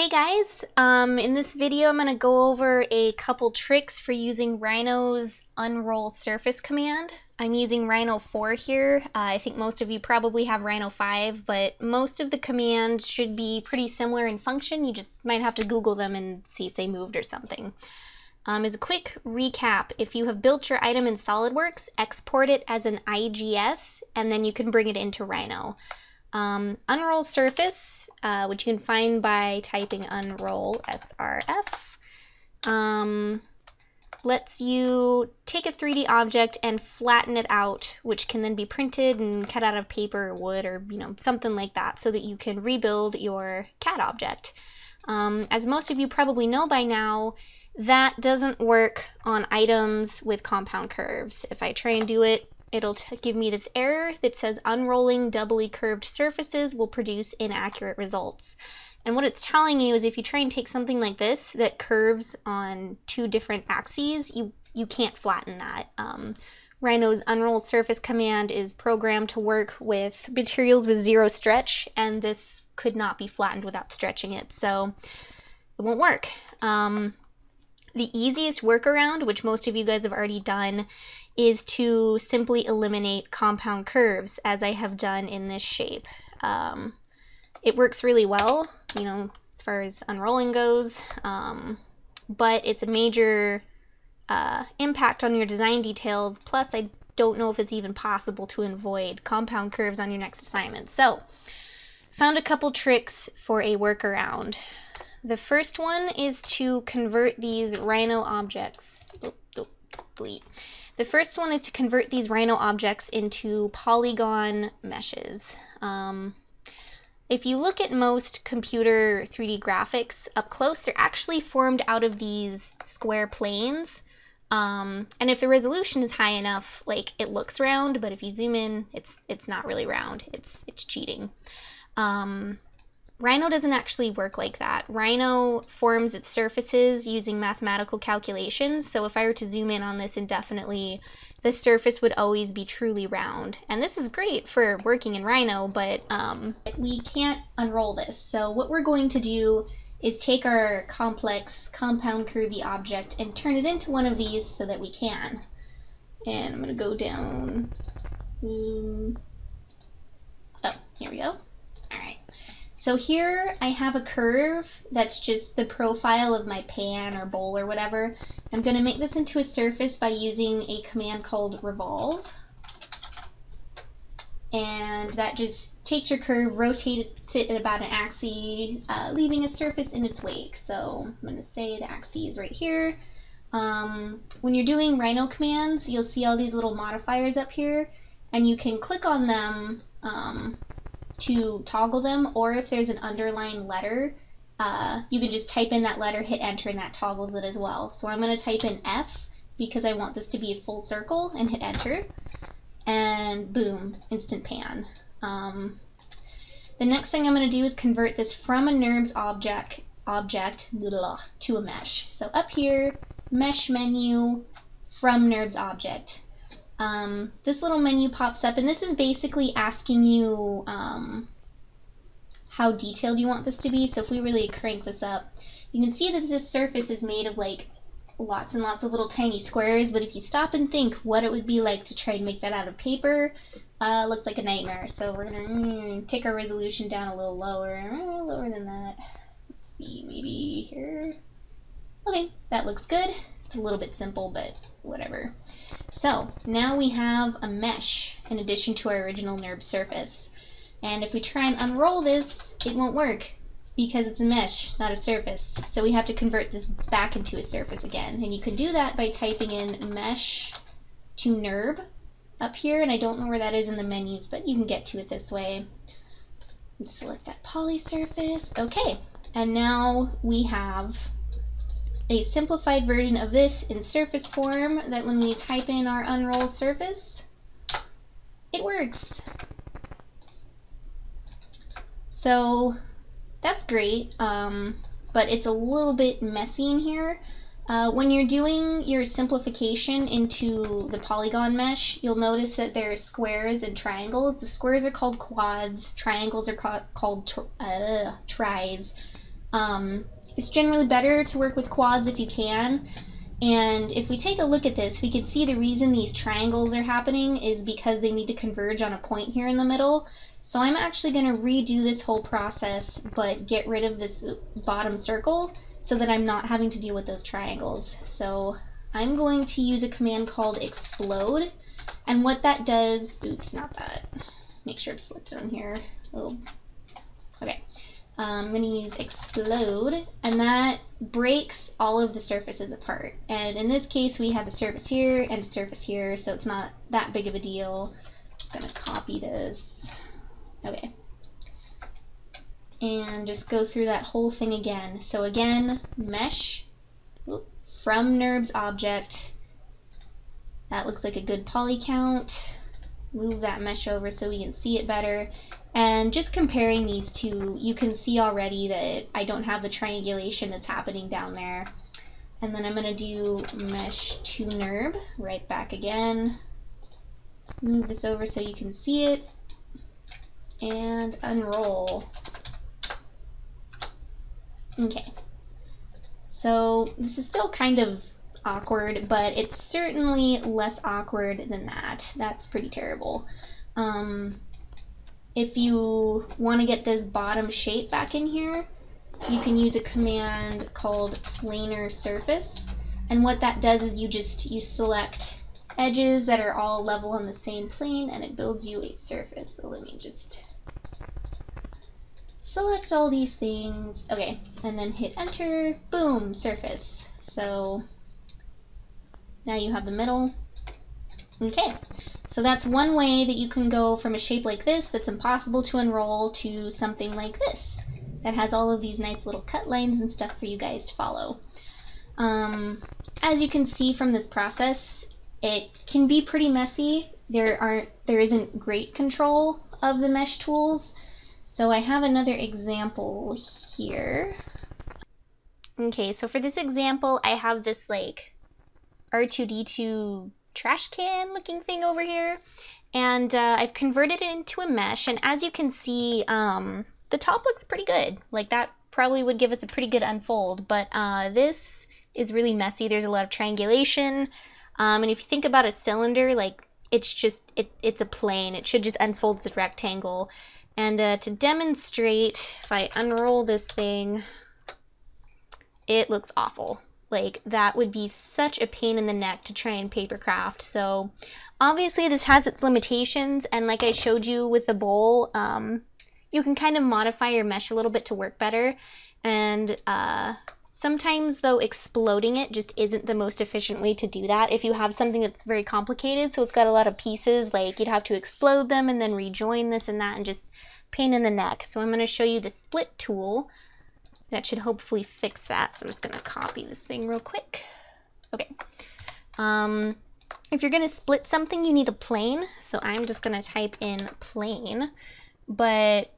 Hey guys, in this video I'm going to go over a couple tricks for using Rhino's Unroll Surface command. I'm using Rhino 4 here. I think most of you probably have Rhino 5, but most of the commands should be pretty similar in function. You just might have to Google them and see if they moved or something. As a quick recap, if you have built your item in SolidWorks, export it as an IGS and then you can bring it into Rhino. Unroll Surface, which you can find by typing Unroll SRF, lets you take a 3D object and flatten it out, which can then be printed and cut out of paper or wood or something like that, so that you can rebuild your CAD object. As most of you probably know by now, that doesn't work on items with compound curves. If I try and do it, it'll give me this error that says unrolling doubly curved surfaces will produce inaccurate results. And what it's telling you is if you try and take something like this that curves on two different axes, you can't flatten that. Rhino's Unroll Surface command is programmed to work with materials with zero stretch, and this could not be flattened without stretching it, so it won't work. The easiest workaround, which most of you guys have already done, is to simply eliminate compound curves, as I have done in this shape. It works really well, as far as unrolling goes, but it's a major impact on your design details, plus I don't know if it's even possible to avoid compound curves on your next assignment. So, found a couple tricks for a workaround. The first one is to convert these Rhino objects. Delete. The first one is to convert these Rhino objects into polygon meshes. If you look at most computer 3D graphics up close, they're actually formed out of these square planes. And if the resolution is high enough, it looks round, but if you zoom in, it's not really round. It's cheating. Rhino doesn't actually work like that. Rhino forms its surfaces using mathematical calculations, so if I were to zoom in on this indefinitely, the surface would always be truly round. And this is great for working in Rhino, but we can't unroll this. So what we're going to do is take our complex compound curvy object and turn it into one of these so that we can. And I'm going to go down. Oh, here we go. Alright. So here I have a curve that's just the profile of my pan or bowl or whatever. I'm going to make this into a surface by using a command called revolve. And that just takes your curve, rotates it at about an axis, leaving its surface in its wake. So I'm going to say the axis is right here. When you're doing Rhino commands, you'll see all these little modifiers up here, and you can click on them to toggle them, or if there's an underlined letter, you can just type in that letter, hit enter, and that toggles it as well. So I'm going to type in F because I want this to be a full circle and hit enter, and boom, instant pan. The next thing I'm going to do is convert this from a NURBS object to a mesh. So up here, mesh menu, from NURBS object. This little menu pops up, and this is basically asking you how detailed you want this to be. So if we really crank this up, you can see that this surface is made of lots and lots of little tiny squares, but if you stop and think what it would be like to try and make that out of paper, looks like a nightmare. So we're going to take our resolution down a little lower than that. Let's see, maybe here. Okay, that looks good. It's a little bit simple, but whatever. So now we have a mesh in addition to our original NURBS surface. And if we try and unroll this, it won't work because it's a mesh, not a surface. So we have to convert this back into a surface again. And you can do that by typing in mesh to NURB up here. And I don't know where that is in the menus, but you can get to it this way. And select that poly surface. Okay, and now we have a simplified version of this in surface form that when we type in our unroll surface, it works. So that's great, but it's a little bit messy in here. When you're doing your simplification into the polygon mesh, you'll notice that there are squares and triangles. The squares are called quads, triangles are called tris. It's generally better to work with quads if you can. And if we take a look at this, we can see the reason these triangles are happening is because they need to converge on a point here in the middle. So I'm actually going to redo this whole process, but get rid of this bottom circle so that I'm not having to deal with those triangles. So I'm going to use a command called explode. And what that does, oops, not that. Make sure it's selected on here. Oh, okay. I'm going to use explode, and that breaks all of the surfaces apart. And in this case, we have a surface here and a surface here, so it's not that big of a deal. I'm going to copy this. Okay. And just go through that whole thing again. So again, mesh from NURBS object. That looks like a good poly count. Move that mesh over so we can see it better. And just comparing these two, you can see already that I don't have the triangulation that's happening down there. And then I'm going to do mesh to NURB, right back again. Move this over so you can see it. And unroll. Okay. So this is still kind of awkward, but it's certainly less awkward than that. That's pretty terrible. If you want to get this bottom shape back in here, you can use a command called planar surface. And what that does is you select edges that are all level on the same plane, and it builds you a surface. So let me just select all these things. Okay, and then hit enter. Boom, surface. So now you have the middle. Okay, so that's one way that you can go from a shape like this that's impossible to unroll to something like this that has all of these nice little cut lines and stuff for you guys to follow. As you can see from this process, it can be pretty messy. There isn't great control of the mesh tools. So I have another example here. Okay, so for this example, I have this like R2D2 trash can looking thing over here, and I've converted it into a mesh, and as you can see, the top looks pretty good. Like that probably would give us a pretty good unfold, but this is really messy. There's a lot of triangulation, and if you think about a cylinder, like it's a plane. It should just unfold as a rectangle. And to demonstrate, if I unroll this thing, it looks awful. Like that would be such a pain in the neck to try and paper craft. So obviously this has its limitations, and like I showed you with the bowl, you can kind of modify your mesh a little bit to work better. And sometimes though exploding it just isn't the most efficient way to do that. If you have something that's very complicated, so it's got a lot of pieces, like you'd have to explode them and then rejoin this and that, and just pain in the neck. So I'm going to show you the split tool. That should hopefully fix that. So I'm just going to copy this thing real quick. Okay. If you're going to split something, you need a plane. So I'm just going to type in plane. But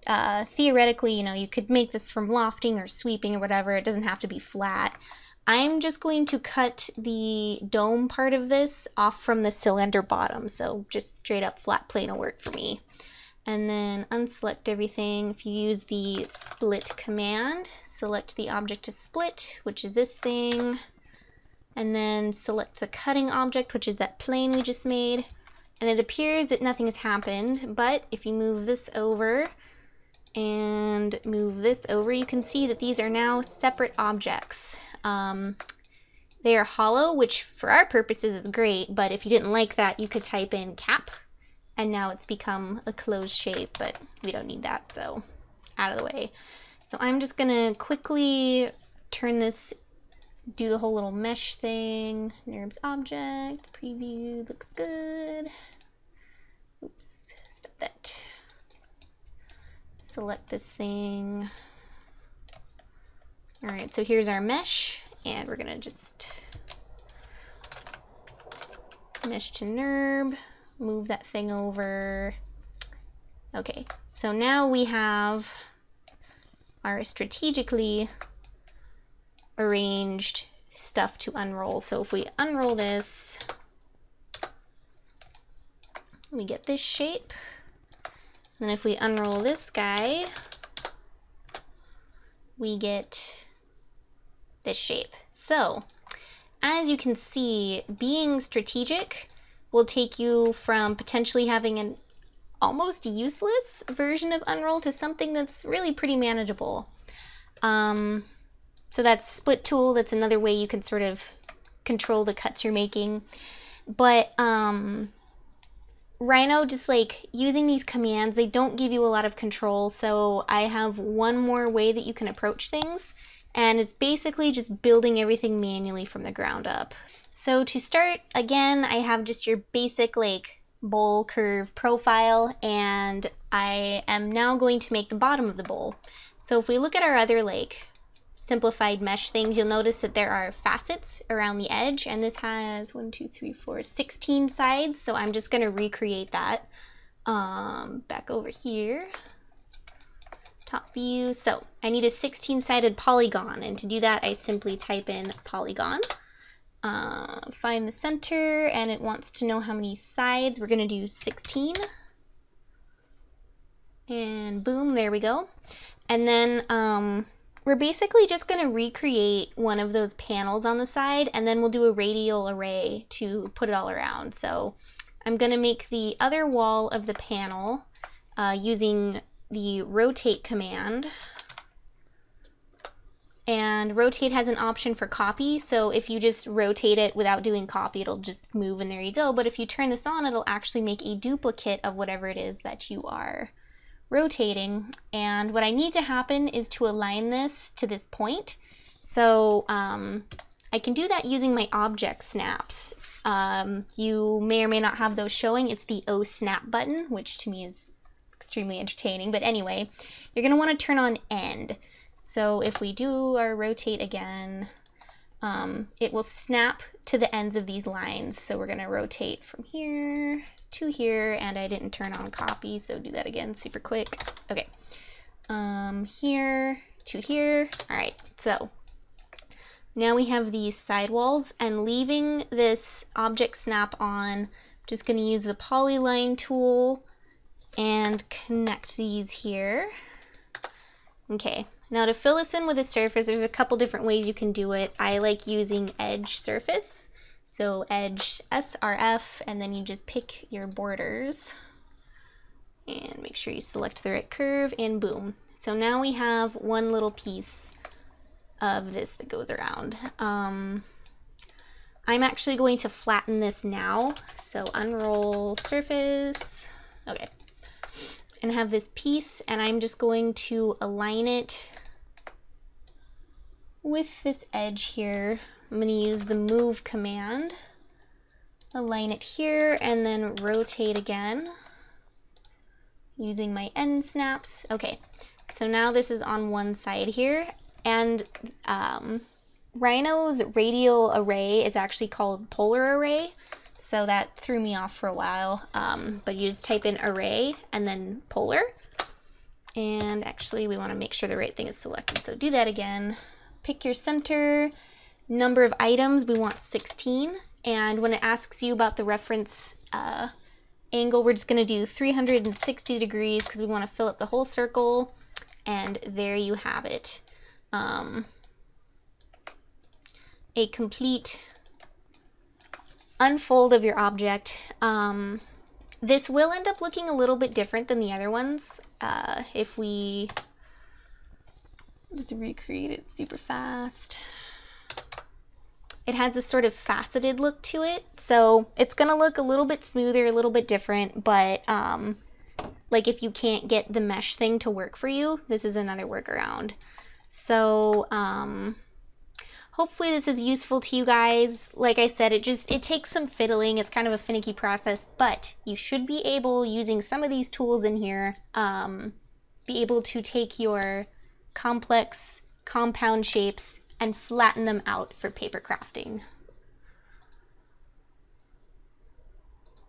theoretically, you could make this from lofting or sweeping or whatever. It doesn't have to be flat. I'm just going to cut the dome part of this off from the cylinder bottom. So just straight up flat plane will work for me. And then unselect everything. If you use the split command, select the object to split, which is this thing, and then select the cutting object, which is that plane we just made. And it appears that nothing has happened, but if you move this over and move this over, you can see that these are now separate objects. They are hollow, which for our purposes is great, but if you didn't like that, you could type in cap, and now it's become a closed shape, but we don't need that, so out of the way. So I'm just gonna quickly turn this, do the whole little mesh thing. NURBS object, preview, looks good. Oops, stop that. Select this thing. All right, so here's our mesh, and we're gonna just mesh to NURB, move that thing over. Okay, so now we have our strategically arranged stuff to unroll. So if we unroll this, we get this shape. And if we unroll this guy, we get this shape. So as you can see, being strategic will take you from potentially having an almost useless version of Unroll to something that's really pretty manageable. So that's split tool. That's another way you can sort of control the cuts you're making. But Rhino, just like using these commands, they don't give you a lot of control. So I have one more way that you can approach things, and it's basically just building everything manually from the ground up. So to start, again, I have just your basic like bowl curve profile, and I am now going to make the bottom of the bowl. So if we look at our other like simplified mesh things, you'll notice that there are facets around the edge, and this has 16 sides. So I'm just going to recreate that. Back over here, top view. So I need a 16-sided polygon, and to do that I simply type in polygon. Find the center, and it wants to know how many sides. We're going to do 16. And boom, there we go. And then we're basically just going to recreate one of those panels on the side, and then we'll do a radial array to put it all around. So I'm going to make the other wall of the panel using the rotate command. And rotate has an option for copy, so if you just rotate it without doing copy, it'll just move and there you go. But if you turn this on, it'll actually make a duplicate of whatever it is that you are rotating. And what I need to happen is to align this to this point. So I can do that using my object snaps. You may or may not have those showing. It's the O snap button, which to me is extremely entertaining. But anyway, you're going to want to turn on end. So if we do our rotate again, it will snap to the ends of these lines. So we're going to rotate from here to here, and I didn't turn on copy, so do that again super quick. Okay, here to here. All right, so now we have these sidewalls, and leaving this object snap on, just going to use the polyline tool and connect these here. Okay. Now to fill this in with a surface, there's a couple different ways you can do it. I like using edge surface. So edge SRF, and then you just pick your borders and make sure you select the right curve, and boom. So now we have one little piece of this that goes around. I'm actually going to flatten this now. So unroll surface. Okay. And have this piece, and I'm just going to align it with this edge here. I'm going to use the move command, align it here, and then rotate again using my end snaps. Okay, so now this is on one side here, and Rhino's radial array is actually called polar array, so that threw me off for a while, but you just type in array and then polar, and actually we want to make sure the right thing is selected, so do that again. Pick your center, number of items, we want 16, and when it asks you about the reference angle, we're just going to do 360 degrees because we want to fill up the whole circle, and there you have it. A complete unfold of your object. This will end up looking a little bit different than the other ones if we just recreate it super fast. It has this sort of faceted look to it, so it's gonna look a little bit smoother, a little bit different, but like if you can't get the mesh thing to work for you, this is another workaround. So hopefully this is useful to you guys. Like I said, it takes some fiddling. It's kind of a finicky process, but you should be able, using some of these tools in here, be able to take your complex compound shapes and flatten them out for paper crafting.